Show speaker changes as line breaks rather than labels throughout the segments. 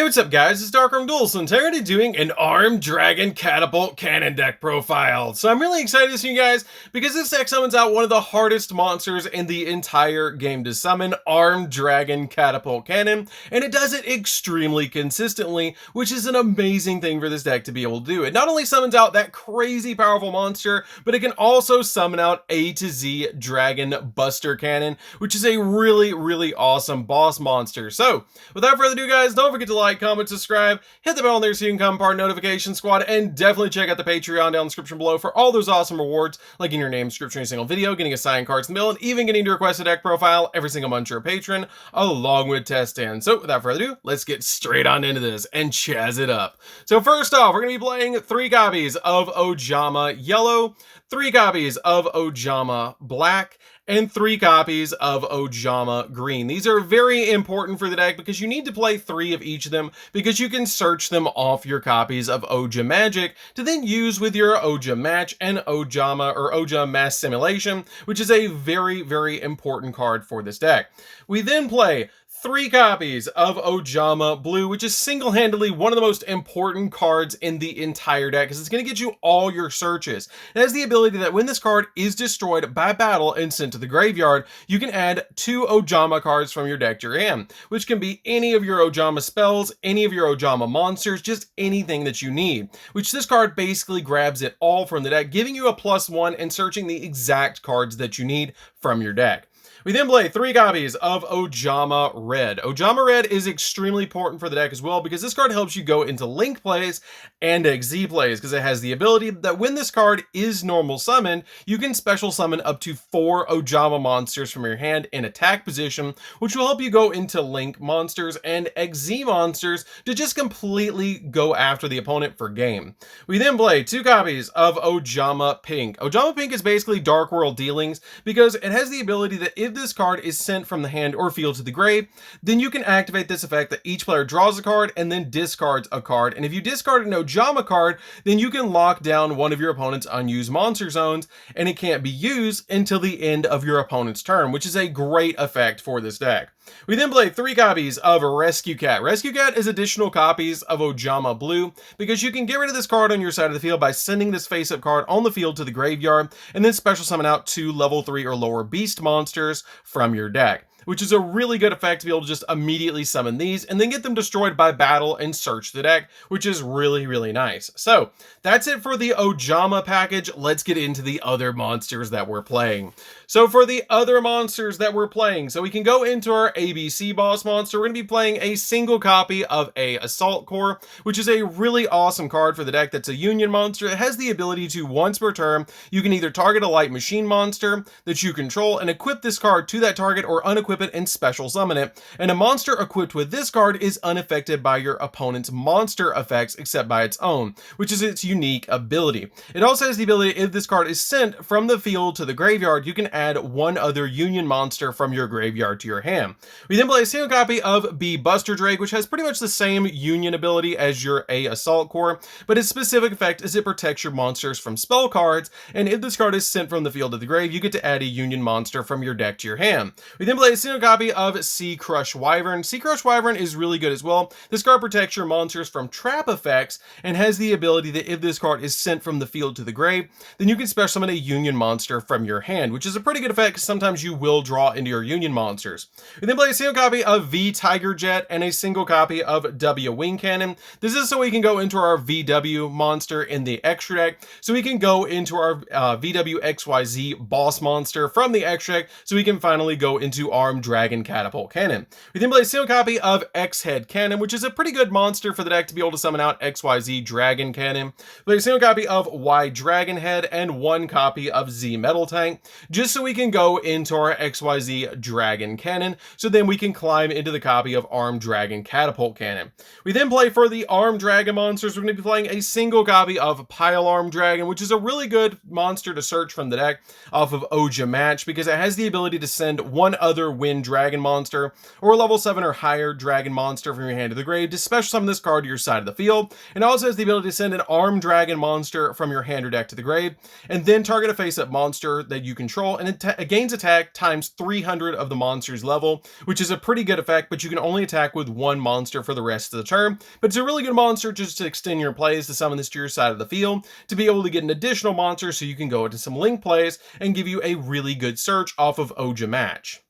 Hey, what's up guys, it's DarkArmedDuelist, and today we're going to be doing an Armed Dragon Catapult Cannon deck profile. So I'm really excited to see you guys, because this deck summons out one of the hardest monsters in the entire game to summon, Armed Dragon Catapult Cannon, and it does it extremely consistently, which is an amazing thing for this deck to be able to do. It not only summons out that crazy powerful monster, but it can also summon out A to Z Dragon Buster Cannon, which is a really awesome boss monster. So without further ado guys, don't forget to like, comment, subscribe, hit the bell in there so you can become part of notification squad, and definitely check out the Patreon down in the description below for all those awesome rewards, like getting your name description in a single video, getting assigned cards in the mail, and even getting to request a deck profile every single month you're a patron, along with test stands. So without further ado, let's get straight on into this and chaz it up. So first off, we're going to be playing 3 copies of Ojama Yellow, 3 copies of Ojama Black, and 3 copies of Ojama Green. These are very important for the deck because you need to play 3 of each of them, because you can search them off your copies of Oja Magic to then use with your Oja Match and Ojama or Oja Mass Simulation, which is a very important card for this deck. We then play 3 copies of Ojama Blue, which is single-handedly one of the most important cards in the entire deck, because it's going to get you all your searches. It has the ability that when this card is destroyed by battle and sent to the graveyard, you can add 2 Ojama cards from your deck to your hand, which can be any of your Ojama spells, any of your Ojama monsters, just anything that you need, which this card basically grabs it all from the deck, giving you a +1 and searching the exact cards that you need from your deck. We then play 3 copies of Ojama Red. Ojama Red is extremely important for the deck as well, because this card helps you go into Link plays and XZ plays, because it has the ability that when this card is normal summoned, you can special summon up to 4 Ojama monsters from your hand in attack position, which will help you go into Link monsters and XZ monsters to just completely go after the opponent for game. We then play 2 copies of Ojama Pink. Ojama Pink is basically Dark World Dealings, because it has the ability that if this card is sent from the hand or field to the grave, then you can activate this effect that each player draws a card and then discards a card. And if you discard an Ojama card, then you can lock down one of your opponent's unused monster zones, and it can't be used until the end of your opponent's turn, which is a great effect for this deck. We then play 3 copies of Rescue Cat. Rescue Cat is additional copies of Ojama Blue, because you can get rid of this card on your side of the field by sending this face-up card on the field to the graveyard, and then special summon out 2 level 3 or lower beast monsters from your deck, which is a really good effect to be able to just immediately summon these and then get them destroyed by battle and search the deck, which is really nice. So that's it for the Ojama package. Let's get into the other monsters that we're playing. So for the other monsters that we're playing, so we can go into our ABC boss monster. We're going to be playing a single copy of a Assault Core, which is a really awesome card for the deck. That's a Union monster. It has the ability to, once per turn, you can either target a light machine monster that you control and equip this card to that target, or unequip it and special summon it. And a monster equipped with this card is unaffected by your opponent's monster effects except by its own, which is its unique ability. It also has the ability, if this card is sent from the field to the graveyard, you can add 1 other Union monster from your graveyard to your hand. We then play a single copy of B Buster Drake, which has pretty much the same Union ability as your A Assault Core, but its specific effect is it protects your monsters from spell cards, and if this card is sent from the field to the grave, you get to add a Union monster from your deck to your hand. We then play a single copy of Sea Crush Wyvern. Sea Crush Wyvern is really good as well. This card protects your monsters from trap effects and has the ability that if this card is sent from the field to the grave, then you can special summon a Union monster from your hand, which is a pretty good effect because sometimes you will draw into your Union monsters. We then play a single copy of V Tiger Jet and a single copy of W Wing Cannon. This is so we can go into our VW monster in the extra deck, so we can go into our VW XYZ boss monster from the extra deck, so we can finally go into Armed Dragon Catapult Cannon. We then play a single copy of X-Head Cannon, which is a pretty good monster for the deck to be able to summon out XYZ Dragon Cannon. Play a single copy of Y Dragon Head and 1 copy of Z Metal Tank, just so we can go into our XYZ Dragon Cannon, so then we can climb into the copy of Armed Dragon Catapult Cannon. We then play for the Armed Dragon monsters. We're going to be playing a single copy of Pile Armed Dragon, which is a really good monster to search from the deck off of Oja Match, because it has the ability to send 1 other Wind Dragon monster, or a level 7 or higher Dragon monster from your hand to the grave to special summon this card to your side of the field. And it also has the ability to send an Armed Dragon monster from your hand or deck to the grave, and then target a face-up monster that you control, and it gains attack times 300 of the monster's level, which is a pretty good effect, but you can only attack with one monster for the rest of the turn. But it's a really good monster just to extend your plays, to summon this to your side of the field, to be able to get an additional monster so you can go into some link plays and give you a really good search off of Oja Match.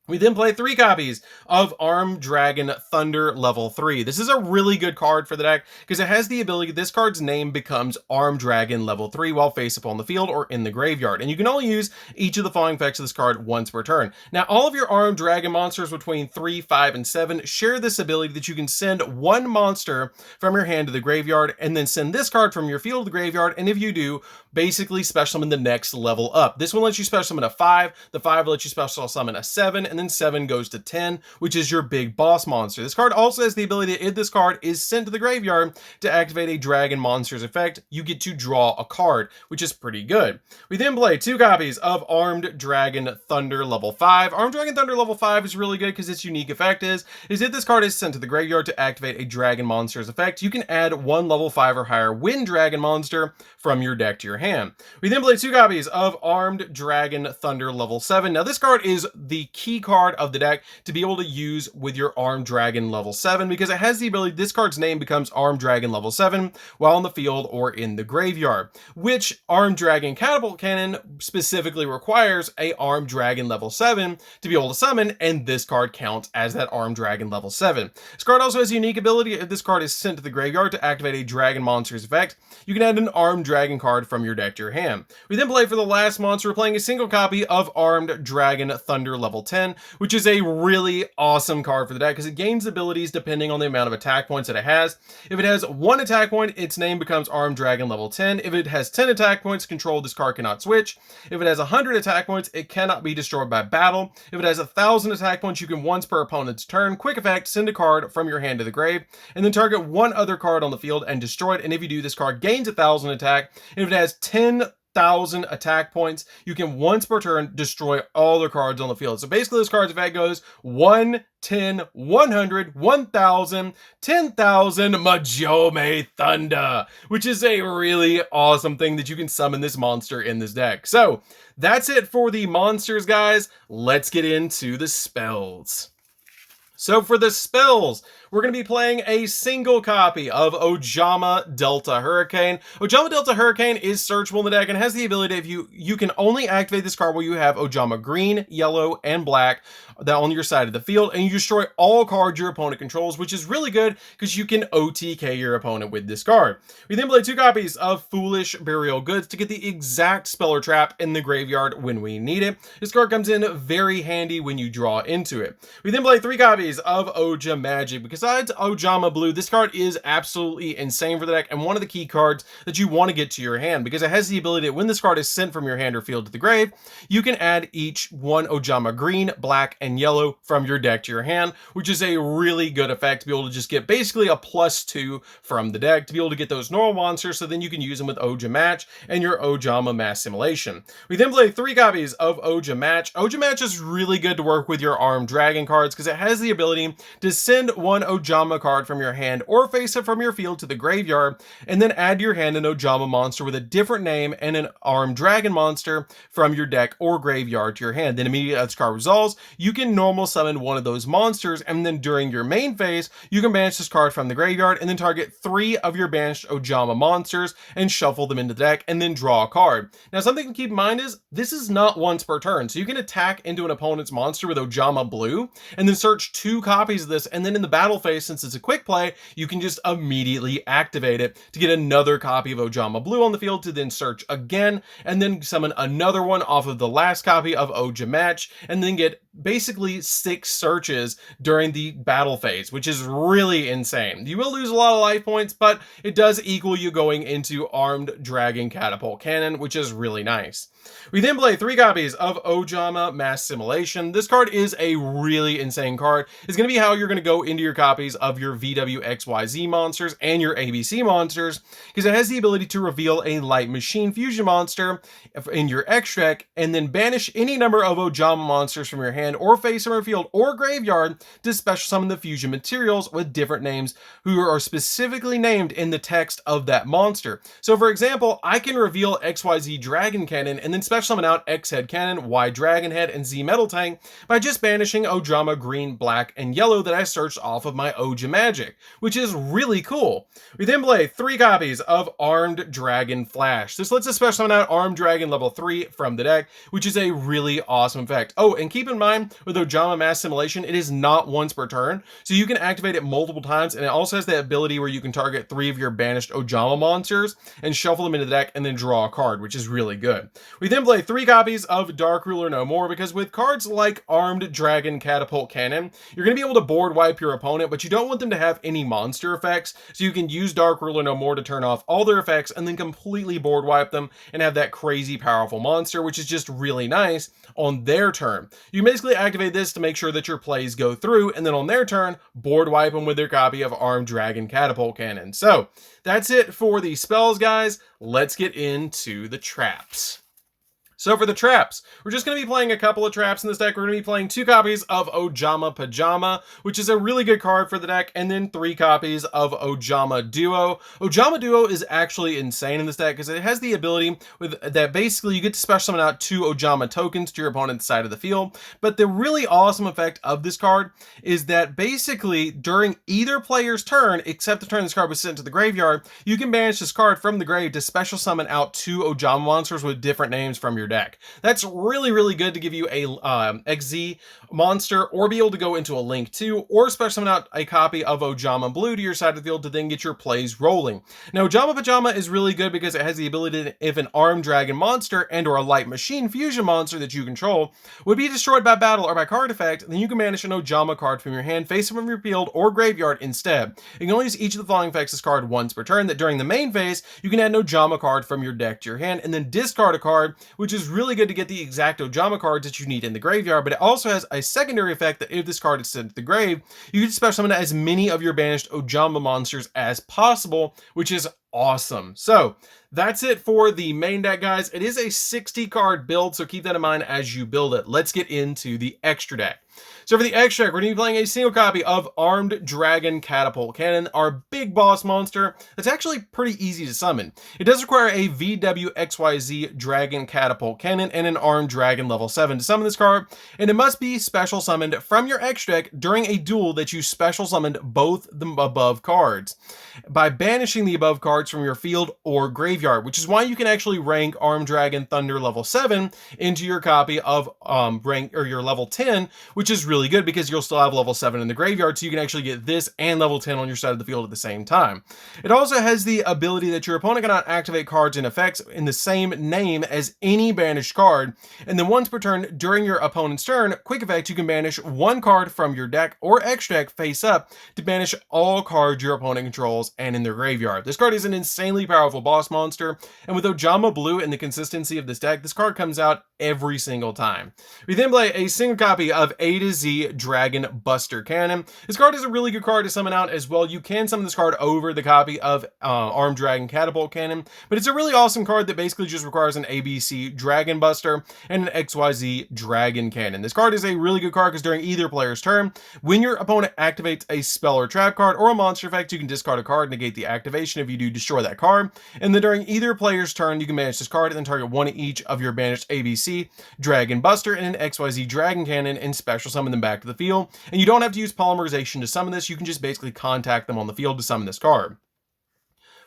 We then play 3 copies of Armed Dragon Thunder level 3. This is a really good card for the deck because it has the ability, this card's name becomes Armed Dragon level 3 while face up on the field or in the graveyard. And you can only use each of the following effects of this card once per turn. Now, all of your Armed Dragon monsters between 3, 5, and 7 share this ability that you can send one monster from your hand to the graveyard and then send this card from your field to the graveyard. And if you do, basically special summon the next level up. This one lets you special summon a 5, the 5 will let you special summon a 7, and then 7 goes to 10, which is your big boss monster. This card also has the ability that if this card is sent to the graveyard to activate a dragon monster's effect, you get to draw a card, which is pretty good. We then play 2 copies of Armed Dragon Thunder level 5. Armed Dragon Thunder level 5 is really good because its unique effect is if this card is sent to the graveyard to activate a dragon monster's effect, you can add 1 level 5 or higher Wind Dragon monster from your deck to your hand. We then play 2 copies of Armed Dragon Thunder level 7. Now this card is the key card of the deck to be able to use with your Armed Dragon level 7 because it has the ability, this card's name becomes Armed Dragon level 7 while in the field or in the graveyard, which Armed Dragon Catapult Cannon specifically requires a Armed Dragon level 7 to be able to summon, and this card counts as that Armed Dragon level 7. This card also has a unique ability. If this card is sent to the graveyard to activate a dragon monster's effect, you can add an Armed Dragon card from your deck to your hand. We then play for the last monster, we're playing a single copy of Armed Dragon Thunder level 10, which is a really awesome card for the deck because it gains abilities depending on the amount of attack points that it has. If it has 1 attack point, its name becomes Armed Dragon level 10. If it has 10 attack points controlled, this card cannot switch. If it has 100 attack points, it cannot be destroyed by battle. If it has 1,000 attack points, you can once per opponent's turn, quick effect, send a card from your hand to the grave, and then target 1 other card on the field and destroy it. And if you do, this card gains 1,000 attack. And if it has 10,000 attack points, you can once per turn destroy all the cards on the field. So basically this card's effect goes 1, 10, 100, 1,000, 10,000 Majome Thunder, which is a really awesome thing that you can summon this monster in this deck. So that's it for the monsters, guys. Let's get into the spells. So for the spells, we're going to be playing a single copy of Ojama Delta Hurricane. Ojama Delta Hurricane is searchable in the deck and has the ability, if you can only activate this card while you have Ojama green, yellow, and black that on your side of the field, and you destroy all cards your opponent controls, which is really good because you can OTK your opponent with this card. We then play 2 copies of Foolish Burial Goods to get the exact Speller Trap in the graveyard when we need it. This card comes in very handy when you draw into it. We then play 3 copies of Oja Magic. Besides Ojama Blue, this card is absolutely insane for the deck and one of the key cards that you want to get to your hand because it has the ability that when this card is sent from your hand or field to the grave, you can add each 1 Ojama green, black, and yellow from your deck to your hand, which is a really good effect to be able to just get basically a +2 from the deck to be able to get those normal monsters, so then you can use them with Oja Match and your Ojama Mass Simulation. We then play 3 copies of Oja Match. Oja Match is really good to work with your Armed Dragon cards because it has the ability to send 1 Ojama card from your hand or face it from your field to the graveyard, and then add to your hand an Ojama monster with a different name and an Armed Dragon monster from your deck or graveyard to your hand. Then immediately as this card resolves, you can normal summon 1 of those monsters, and then during your main phase, you can banish this card from the graveyard and then target 3 of your banished Ojama monsters and shuffle them into the deck and then draw a card. Now something to keep in mind is this is not once per turn, so you can attack into an opponent's monster with Ojama Blue and then search 2 copies of this, and then in the battle phase, since it's a quick play, you can just immediately activate it to get another copy of Ojama Blue on the field to then search again and then summon another one off of the last copy of Oja Match and then get basically 6 searches during the battle phase, which is really insane. You will lose a lot of life points, but it does equal you going into Armed Dragon Catapult Cannon, which is really nice. We then play 3 copies of Ojama Mass Simulation. This card is a really insane card. It's going to be how you're going to go into your copies of your VWXYZ monsters and your ABC monsters, because it has the ability to reveal a light machine fusion monster in your X deck and then banish any number of Ojama monsters from your hand or face from your field or graveyard to special summon the fusion materials with different names who are specifically named in the text of that monster. So for example, I can reveal XYZ Dragon Cannon and then special summon out X Head Cannon, Y Dragon Head, and Z Metal Tank by just banishing Ojama green, black, and yellow that I searched off of my Oja Magic, which is really cool. We then play 3 copies of Armed Dragon Flash. This lets us special summon out Armed Dragon level 3 from the deck, which is a really awesome effect. Oh, and keep in mind, with Ojama Mass Simulation, it is not once per turn, so you can activate it multiple times, and it also has the ability where you can target 3 of your banished Ojama monsters and shuffle them into the deck and then draw a card, which is really good. We then play 3 copies of Dark Ruler No More, because with cards like Armed Dragon Catapult Cannon, you're going to be able to board wipe your opponent, but you don't want them to have any monster effects, so you can use Dark Ruler No More to turn off all their effects and then completely board wipe them and have that crazy powerful monster, which is just really nice on their turn. You can basically activate this to make sure that your plays go through, and then on their turn, board wipe them with their copy of Armed Dragon Catapult Cannon. So that's it for the spells, guys. Let's get into the traps. So for the traps, we're just going to be playing a couple of traps in this deck. We're going to be playing 2 copies of Ojama Pajama, which is a really good card for the deck, and then 3 copies of Ojama Duo. Ojama Duo is actually insane in this deck because it has the ability with that basically you get to special summon out 2 Ojama tokens to your opponent's side of the field. But the really awesome effect of this card is that basically during either player's turn, except the turn this card was sent to the graveyard, you can banish this card from the grave to special summon out 2 Ojama monsters with different names from your deck. That's really, really good to give you a XZ monster, or be able to go into a Link 2, or special summon out a copy of Ojama Blue to your side of the field to then get your plays rolling. Now, Ojama Pajama is really good because it has the ability to, if an Armed Dragon monster and or a Light Machine fusion monster that you control would be destroyed by battle or by card effect, then you can banish an Ojama card from your hand, face from your field, or graveyard instead. You can only use each of the following effects this card once per turn. That during the main phase, you can add an Ojama card from your deck to your hand, and then discard a card, which is really good to get the exact Ojama cards that you need in the graveyard. But it also has a secondary effect that if this card is sent to the grave, you can special summon as many of your banished Ojama monsters as possible, which is awesome. So that's it for the main deck, guys. It is a 60 card build, so keep that in mind as you build it. Let's get into the extra deck. So for the extra deck, we're going to be playing a single copy of Armed Dragon Catapult Cannon, our big boss monster that's actually pretty easy to summon. It does require a VWXYZ Dragon Catapult Cannon and an Armed Dragon level 7 to summon this card, and it must be special summoned from your extra deck during a duel that you special summoned both the above cards by banishing the above cards from your field or graveyard, which is why you can actually rank Armed Dragon Thunder level 7 into your copy of rank or your level 10, which is really good because you'll still have level 7 in the graveyard, so you can actually get this and level 10 on your side of the field at the same time. It also has the ability that your opponent cannot activate cards and effects in the same name as any banished card, and then once per turn during your opponent's turn, quick effect, you can banish 1 card from your deck or extra deck face up to banish all cards your opponent controls and in their graveyard. This card is an insanely powerful boss monster, and with Ojama Blue and the consistency of this deck, this card comes out every single time. We then play a single copy of A to Z Dragon Buster Cannon. This card is a really good card to summon out as well. You can summon this card over the copy of Armed Dragon Catapult Cannon, but it's a really awesome card that basically just requires an ABC Dragon Buster and an XYZ Dragon Cannon. This card is a really good card because during either player's turn, when your opponent activates a spell or trap card or a monster effect, you can discard a card, negate the activation. If you do, destroy that card, and then during either player's turn, you can banish this card and then target 1 each of your banished ABC Dragon Buster and an XYZ Dragon Cannon and special summon them back to the field. And you don't have to use polymerization to summon this. You can just basically contact them on the field to summon this card.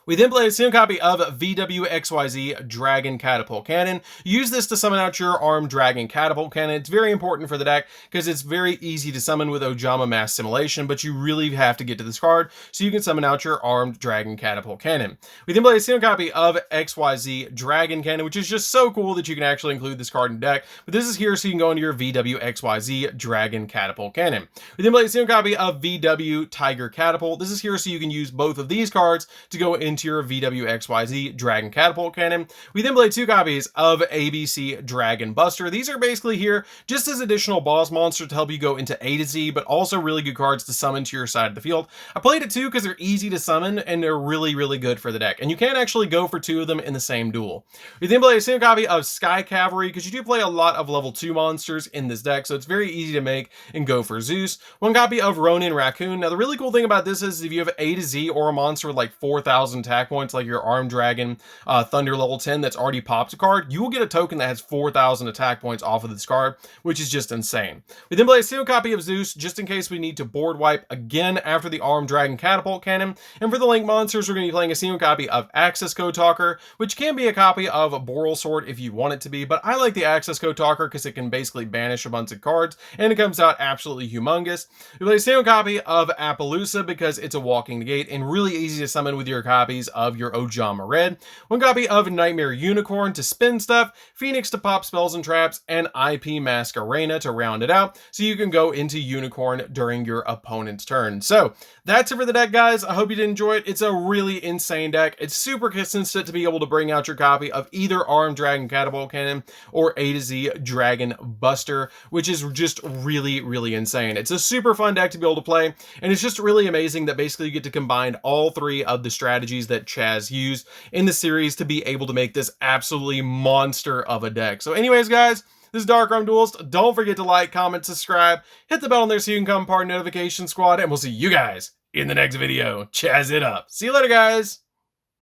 We then play a single copy of VWXYZ Dragon Catapult Cannon. Use this to summon out your Armed Dragon Catapult Cannon. It's very important for the deck because it's very easy to summon with Ojama Mass Simulation, but you really have to get to this card so you can summon out your Armed Dragon Catapult Cannon. We then play a single copy of XYZ Dragon Cannon, which is just so cool that you can actually include this card in the deck, but this is here so you can go into your VWXYZ Dragon Catapult Cannon. We then play a single copy of VW Tiger Catapult. This is here so you can use both of these cards to go in into your VWXYZ Dragon Catapult Cannon. We then play 2 copies of ABC Dragon Buster. These are basically here just as additional boss monsters to help you go into A to Z, but also really good cards to summon to your side of the field. I played it 2 because they're easy to summon and they're really, really good for the deck. And you can actually go for 2 of them in the same duel. We then play a single copy of Sky Cavalry because you do play a lot of level 2 monsters in this deck, so it's very easy to make and go for Zeus. 1 copy of Ronin Raccoon. Now the really cool thing about this is if you have A to Z or a monster with like 4,000 attack points, like your Armed Dragon Thunder level 10 that's already popped a card, you will get a token that has 4,000 attack points off of this card, which is just insane. We then play a single copy of Zeus just in case we need to board wipe again after the Armed Dragon Catapult Cannon. And for the Link monsters, we're going to be playing a single copy of Access Code Talker, which can be a copy of Boral Sword if you want it to be, but I like the Access Code Talker because it can basically banish a bunch of cards, and it comes out absolutely humongous. We play a single copy of Appaloosa because it's a walking negate and really easy to summon with your copies of your Ojama Red. 1 copy of Nightmare Unicorn to spin stuff, Phoenix to pop spells and traps, and IP Masquerena to round it out, so you can go into Unicorn during your opponent's turn. So that's it for the deck, guys. I hope you did enjoy it. It's a really insane deck. It's super consistent to be able to bring out your copy of either Armed Dragon Catapult Cannon or A to Z Dragon Buster, which is just really, really insane. It's a super fun deck to be able to play, and it's just really amazing that basically you get to combine all 3 of the strategies that Chaz used in the series to be able to make this absolutely monster of a deck. So anyways, guys, this is DarkArmedDuelist. Don't forget to like, comment, subscribe, hit the bell on there so you can become part of Notification Squad, and we'll see you guys in the next video. Chaz it up. See you later, guys.